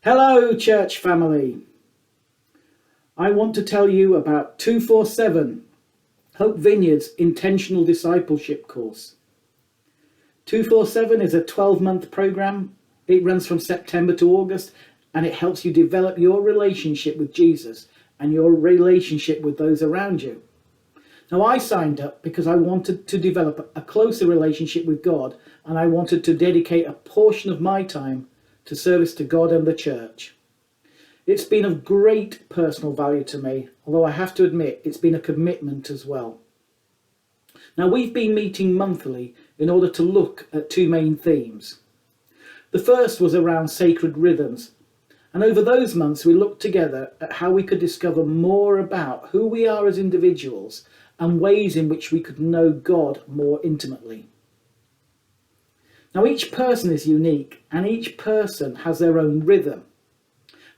Hello, church family. I want to tell you about 247, Hope Vineyard's Intentional Discipleship course. 247 is a 12-month program. It runs from September to August, and it helps you develop your relationship with Jesus and your relationship with those around you. Now, I signed up because I wanted to develop a closer relationship with God, and I wanted to dedicate a portion of my time to service to God and the church. It's been of great personal value to me, although I have to admit it's been a commitment as well. Now, we've been meeting monthly in order to look at two main themes. The first was around sacred rhythms, and over those months we looked together at how we could discover more about who we are as individuals and ways in which we could know God more intimately. Now, each person is unique and each person has their own rhythm.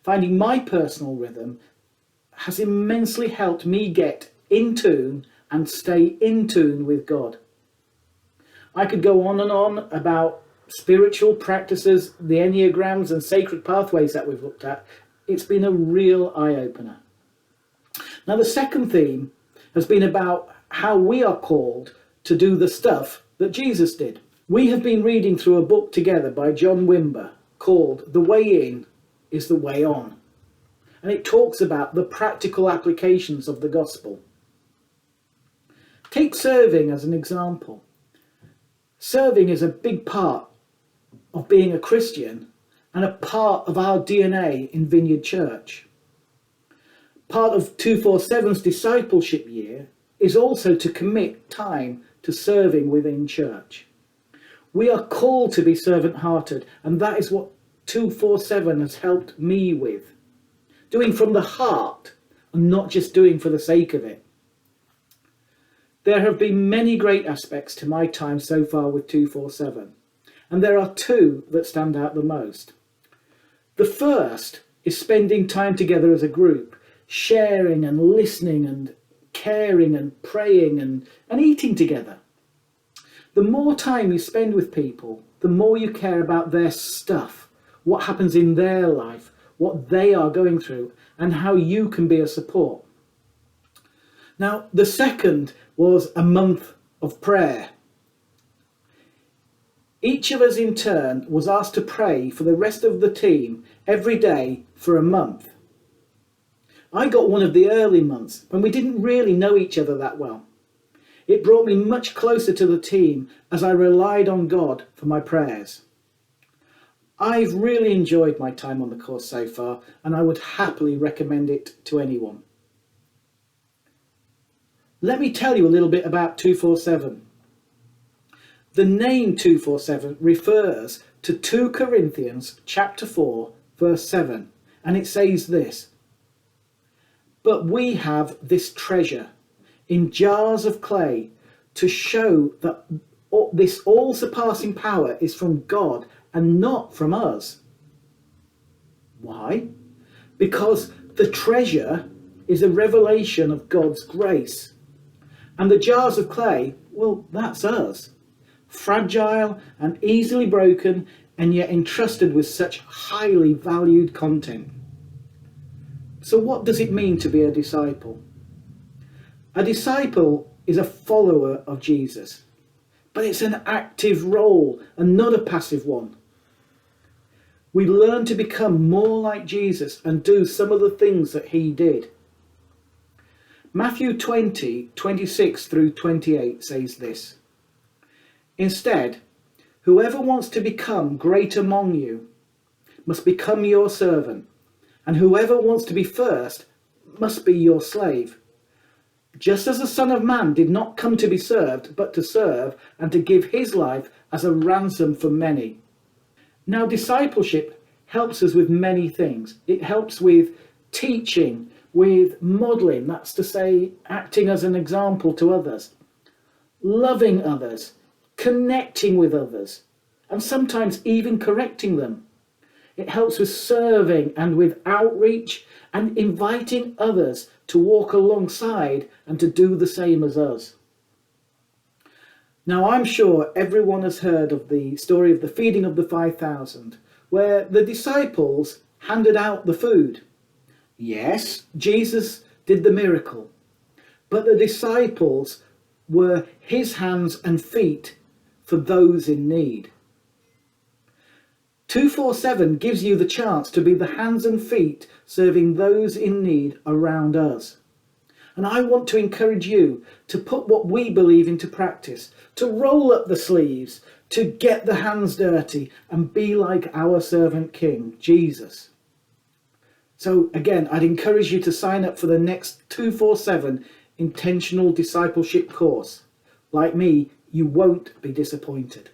Finding my personal rhythm has immensely helped me get in tune and stay in tune with God. I could go on and on about spiritual practices, the Enneagrams and sacred pathways that we've looked at. It's been a real eye-opener. Now, the second theme has been about how we are called to do the stuff that Jesus did. We have been reading through a book together by John Wimber called The Way In is the Way On. And it talks about the practical applications of the gospel. Take serving as an example. Serving is a big part of being a Christian and a part of our DNA in Vineyard Church. Part of 247's discipleship year is also to commit time to serving within church. We are called to be servant-hearted, and that is what 247 has helped me with. Doing from the heart and not just doing for the sake of it. There have been many great aspects to my time so far with 247, and there are two that stand out the most. The first is spending time together as a group, sharing and listening and caring and praying and eating together. The more time you spend with people, the more you care about their stuff, what happens in their life, what they are going through, and how you can be a support. Now, the second was a month of prayer. Each of us in turn was asked to pray for the rest of the team every day for a month. I got one of the early months when we didn't really know each other that well. It brought me much closer to the team as I relied on God for my prayers. I've really enjoyed my time on the course so far, and I would happily recommend it to anyone. Let me tell you a little bit about 247. The name 247 refers to 2 Corinthians chapter 4, verse 7, and it says this: "But we have this treasure in jars of clay to show that this all-surpassing power is from God and not from us." Why? Because the treasure is a revelation of God's grace. And the jars of clay, well, that's us. Fragile and easily broken, and yet entrusted with such highly valued content. So what does it mean to be a disciple? A disciple is a follower of Jesus, but it's an active role and not a passive one. We learn to become more like Jesus and do some of the things that he did. Matthew 20:26 through 28 says this: "Instead, whoever wants to become great among you must become your servant, and whoever wants to be first must be your slave. Just as the Son of Man did not come to be served, but to serve and to give his life as a ransom for many." Now, discipleship helps us with many things. It helps with teaching, with modelling, that's to say, acting as an example to others, loving others, connecting with others, and sometimes even correcting them. It helps with serving and with outreach and inviting others to walk alongside and to do the same as us. Now, I'm sure everyone has heard of the story of the feeding of the 5,000, where the disciples handed out the food. Yes, Jesus did the miracle, but the disciples were his hands and feet for those in need. 247 gives you the chance to be the hands and feet serving those in need around us. And I want to encourage you to put what we believe into practice, to roll up the sleeves, to get the hands dirty and be like our servant King, Jesus. So again, I'd encourage you to sign up for the next 247 Intentional Discipleship course. Like me, you won't be disappointed.